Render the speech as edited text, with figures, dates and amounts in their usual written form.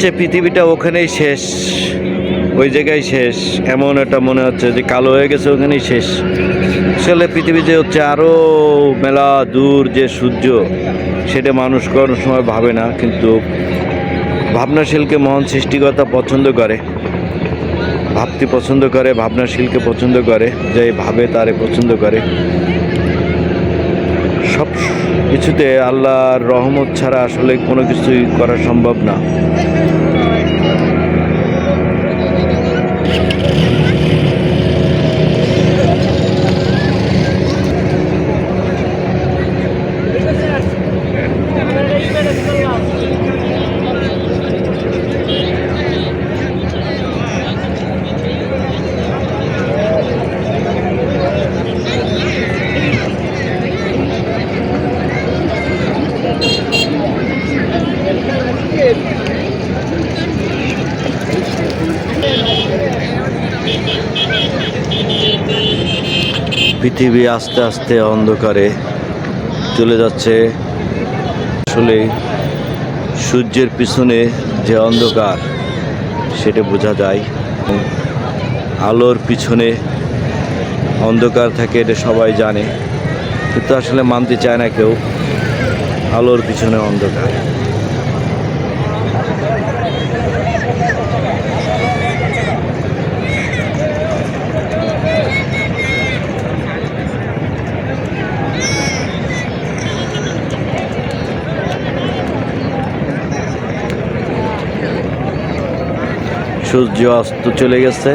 হচ্ছে পৃথিবীটা ওখানেই শেষ, ওই জায়গায় শেষ, এমন একটা মনে হচ্ছে যে কালো হয়ে গেছে, ওখানেই শেষ। আসলে পৃথিবী যে হচ্ছে আরও মেলা দূর যে সূর্য, সেটা মানুষ কোনো সময় ভাবে না, কিন্তু ভাবনাশীলকে মহান সৃষ্টিকর্তা পছন্দ করে, ভাবতে পছন্দ করে, ভাবনাশীলকে পছন্দ করে, যে ভাবে তারে পছন্দ করে। সব কিছুতে আল্লাহর রহমত ছাড়া আসলে কোনো কিছুই করা সম্ভব না। পৃথিবী আস্তে আস্তে অন্ধকারে চলে যাচ্ছে। আসলে সূর্যের পিছনে যে অন্ধকার, সেটা বোঝা যায়। আলোর পিছনে অন্ধকার থাকে, এটা সবাই জানে, কিন্তু আসলে মানতে চায় না কেউ। আলোর পিছনে অন্ধকার। সূর্য অস্ত চলে গেছে।